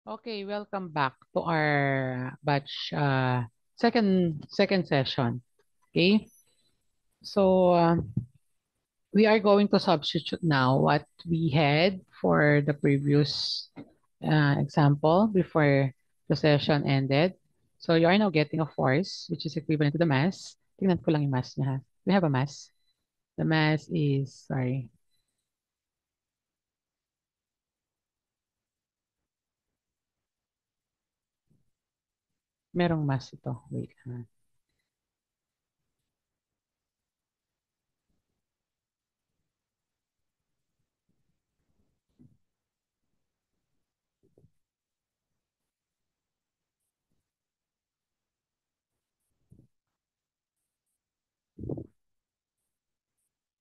Okay, welcome back to our batch second session. Okay, so we are going to substitute now what we had for the previous example before the session ended. So you are now getting a force which is equivalent to the mass. Tingnan ko lang yung mass niya. We have a mass. The mass is, sorry, merong mass ito. Wait.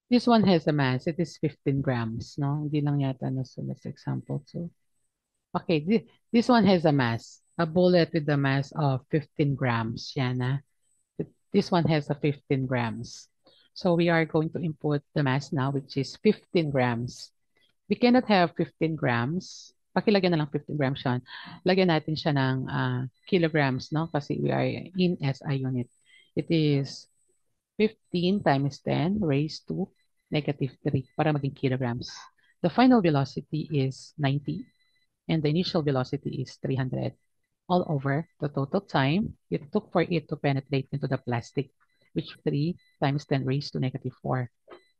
This one has a mass. It is 15 grams, no? Hindi lang yata nasulat sa example 2. Okay, this one has a mass. A bullet with a mass of 15 grams. Yan na. This one has a 15 grams. So we are going to input the mass now, which is 15 grams. We cannot have 15 grams. Pakilagyan na lang 15 grams siya. Lagyan natin siya ng kilograms, no? Kasi we are in SI unit. It is 15 times 10 raised to negative 3 para maging kilograms. The final velocity is 90 and the initial velocity is 300 all over the total time it took for it to penetrate into the plastic, which 3 times 10 raised to negative 4.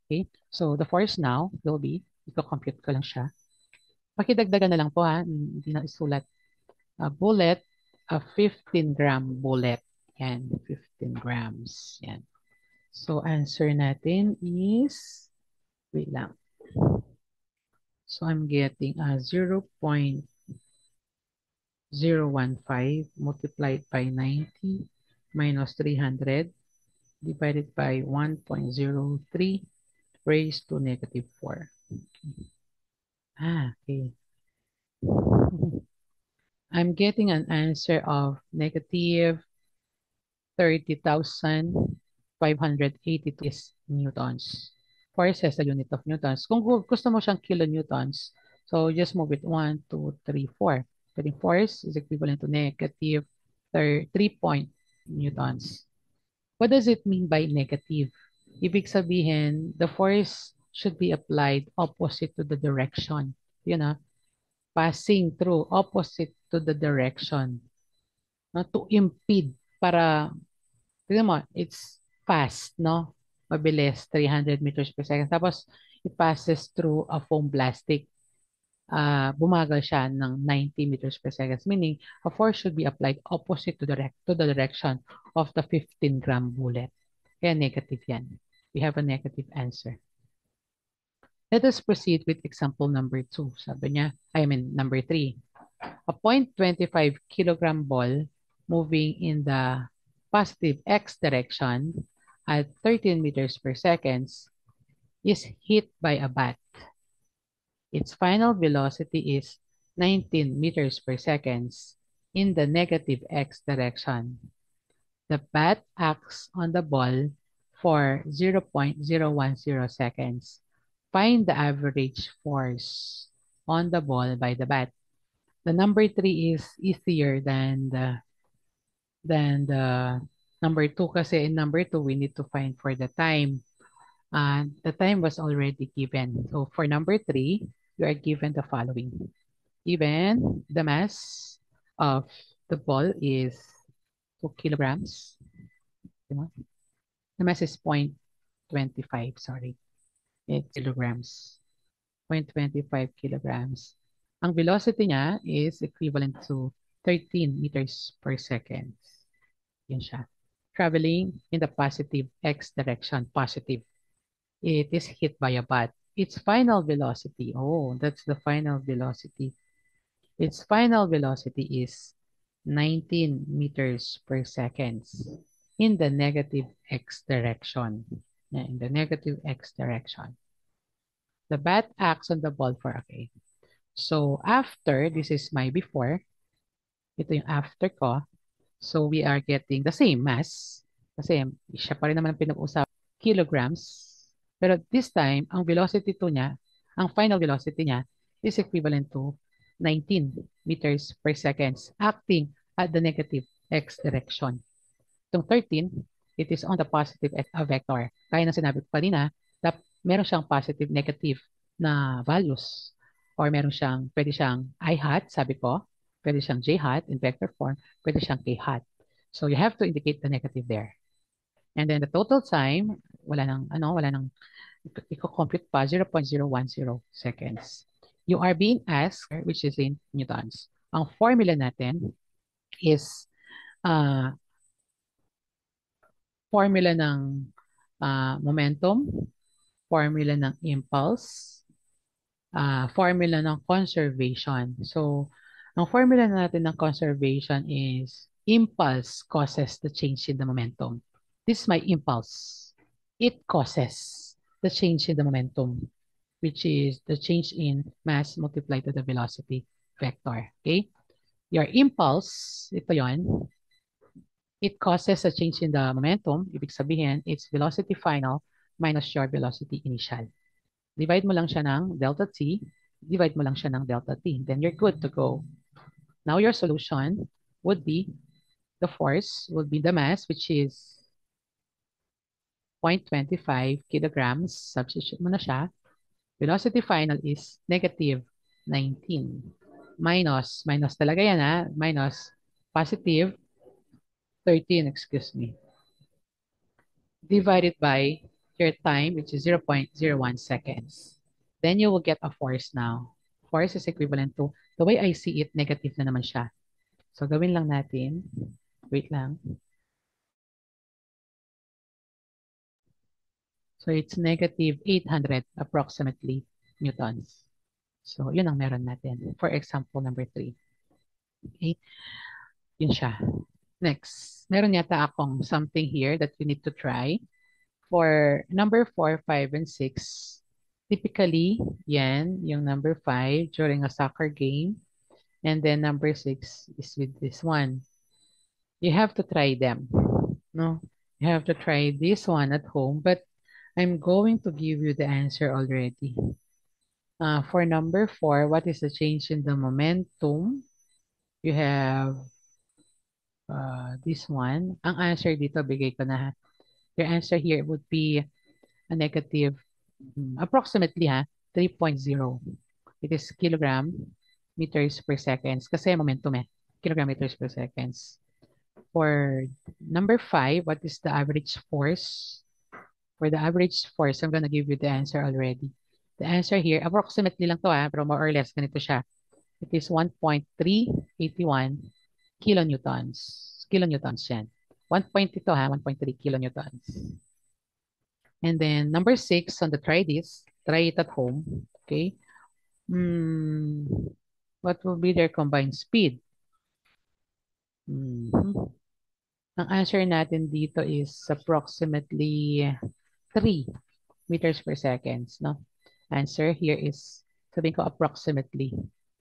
Okay, so the force now will be, ito-compute ko lang siya. Pakidagdagan na lang po ha, hindi na isulat. A bullet, a 15-gram bullet. Yan, 15 grams. Yan. So, answer natin is, wait lang. So, I'm getting a 0.015 multiplied by 90 minus 300 divided by 1.03 raised to negative 4. Okay. I'm getting an answer of negative 30,582 newtons. Force has a unit of newtons. Kung gusto mo siyang kilonewtons, so just move it 1, 2, 3, 4. Pwedeng force is equivalent to negative 3 newtons. What does it mean by negative? Ibig sabihin, the force should be applied opposite to the direction. You know, passing through opposite to the direction. No? To impede para, tignan mo, it's fast, no? Mabilis, 300 meters per second. Tapos, it passes through a foam plastic. Bumagal siya ng 90 meters per second. Meaning, a force should be applied opposite to the direction of the 15-gram bullet. Kaya negative yan. We have a negative answer. Let us proceed with example number 2. Sabi niya, number 3. A 0.25 kilogram ball moving in the positive x direction at 13 meters per second is hit by a bat. Its final velocity is 19 meters per second in the negative x direction. The bat acts on the ball for 0.010 seconds. Find the average force on the ball by the bat. The number 3 is easier than the number 2 kasi in number 2 we need to find for the time. The time was already given. So for number 3, you are given the following. Given the mass of the ball is 2 kilograms. The mass is 0.25, sorry. It's kilograms. 0.25 kilograms. Ang velocity niya is equivalent to 13 meters per second. Yan siya. Traveling in the positive x direction, positive. It is hit by a bat. Its final velocity, oh, that's the final velocity. Its final velocity is 19 meters per second in the negative x direction. In the negative x direction. The bat acts on the ball for, okay. So, after, this is my before. Ito yung after ko. So, we are getting the same mass. Kasi siya pa rin naman ang pinag-usap. Kilograms. Pero this time, ang velocity to niya, ang final velocity niya is equivalent to 19 meters per second, acting at the negative x direction. Itong 13, it is on the positive vector. Kaya na sinabi ko kanina, meron siyang positive, negative na values. Or meron siyang, pwede siyang I hat, sabi ko. Pwede siyang j hat in vector form. Pwede siyang k hat. So you have to indicate the negative there. And then the total time, wala nang i-compute pa, 0.010 seconds. You are being asked, which is in newtons. Ang formula natin is formula ng momentum, formula ng impulse, formula ng conservation. So, ang formula natin ng conservation is impulse causes the change in the momentum. This is my impulse. It causes the change in the momentum, which is the change in mass multiplied to the velocity vector. Okay? Your impulse, ito yon, it causes a change in the momentum. Ibig sabihin, it's velocity final minus your velocity initial. Divide mo lang siya ng delta t, divide mo lang siya ng delta t. Then you're good to go. Now your solution would be, the force would be the mass, which is 0.25 kilograms. Substitute mo na siya. Velocity final is negative 19. Minus talaga yan ha, minus positive 13, excuse me. Divided by your time, which is 0.01 seconds. Then you will get a force now. Force is equivalent to, the way I see it, negative na naman siya. So gawin lang natin, wait lang. So it's negative 800 approximately newtons. So yun ang meron natin for example number 3. Okay, yun siya. Next, meron yata akong something here that you need to try. For number 4, 5, and 6, typically, yan, yung number 5 during a soccer game. And then number 6 is with this one. You have to try them. No, you have to try this one at home, but I'm going to give you the answer already. For number 4, what is the change in the momentum? You have this one. Ang answer dito, bigay ko na. Your answer here would be a negative, approximately 3.0. It is kilogram meters per seconds. Kasi momentum kilogram meters per seconds. For number 5, what is the average force? For the average force, I'm gonna give you the answer already. The answer here, approximately lang to pero more or less, ganito siya. It is 1.381 kilonewtons. Kilonewtons yan. 1.3 kilonewtons. And then number 6, on the try this, try it at home. Okay. What will be their combined speed? Ang answer natin dito is approximately 3 meters per second. No? Answer here is, sabihin ko approximately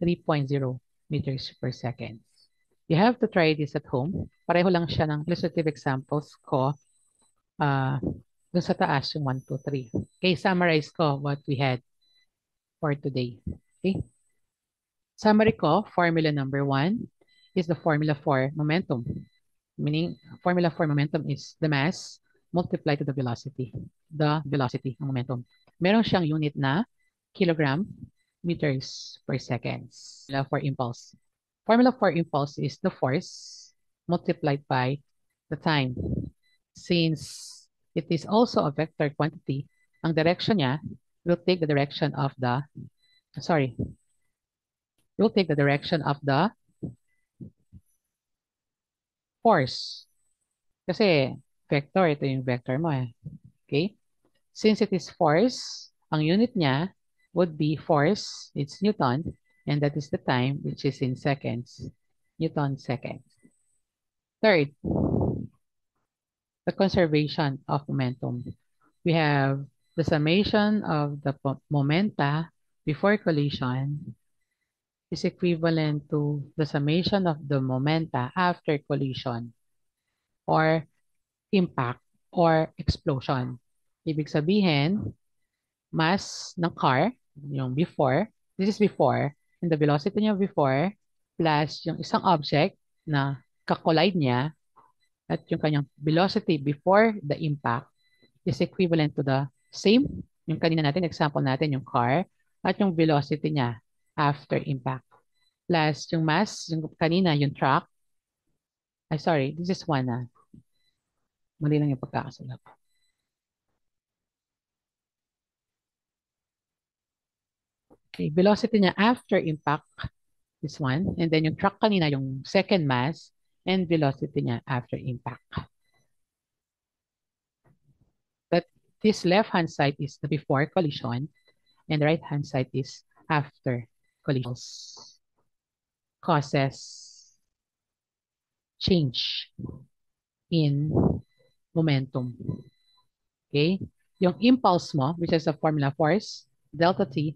3.0 meters per second. You have to try this at home. Pareho lang siya ng illustrative examples ko. Dun sa taas yung 1, 2, 3. Okay, summarize ko what we had for today. Okay. Summary ko, formula number 1 is the formula for momentum. Meaning, formula for momentum is the mass multiplied to the velocity. The velocity ng momentum. Meron siyang unit na kilogram meters per seconds. Formula for impulse. Formula for impulse is the force multiplied by the time. Since it is also a vector quantity, ang direction niya will take the direction of the, will take the direction of the force. Kasi vector, ito yung vector mo Okay? Since it is force, ang unit niya would be force, it's Newton, and that is the time, which is in seconds. Newton seconds. Third, the conservation of momentum. We have the summation of the momenta before collision is equivalent to the summation of the momenta after collision or impact or explosion. Ibig sabihin, mass ng car, yung before, this is before, and the velocity niya before plus yung isang object na kakolide niya at yung kanyang velocity before the impact is equivalent to the same, yung kanina natin, example natin, yung car, at yung velocity niya after impact. Plus yung mass, yung kanina, yung truck. Ay, sorry, this is one na. Mali lang yung pagkakasulat. Okay, velocity niya after impact, this one. And then yung truck kanina, yung second mass, and velocity niya after impact. But this left-hand side is the before collision, and the right-hand side is after collision. Causes change in momentum. Okay? Yung impulse mo, which is a formula force, delta T,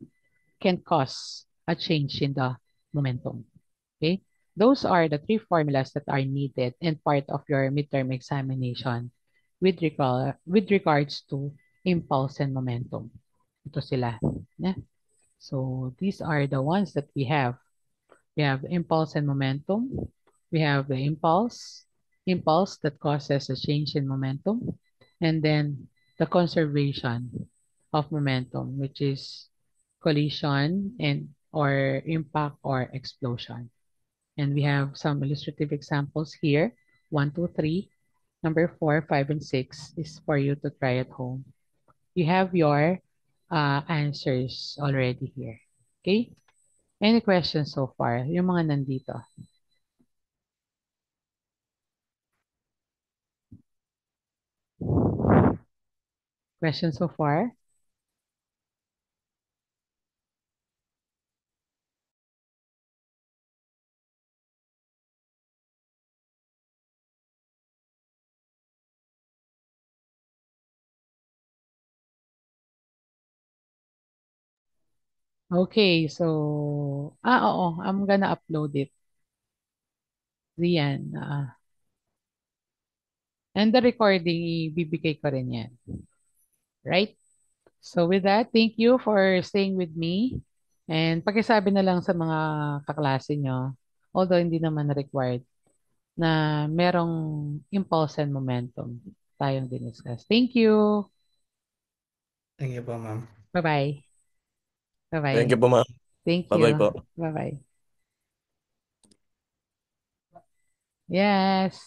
can cause a change in the momentum. Okay? Those are the three formulas that are needed and part of your midterm examination with regards to impulse and momentum. Ito sila. Yeah? So these are the ones that we have. We have impulse and momentum. We have the impulse that causes a change in momentum, and then the conservation of momentum, which is collision and or impact or explosion. And we have some illustrative examples here. 1, 2, 3. Number 4, 5, and 6 is for you to try at home. You have your answers already here. Okay? Any questions so far? Yung mga nandito. Questions so far? Okay, so, oo, I'm gonna upload it. Riyan. And the recording, ibibigay ko rin yan. Right? So with that, thank you for staying with me. And pakisabi na lang sa mga kaklase nyo, although hindi naman required, na merong impulse and momentum tayong diniscuss. Thank you. Thank you po, ma'am. Bye-bye. Thank you Bye-bye. po, ma'am. Thank Bye-bye you. po. Bye-bye. Yes.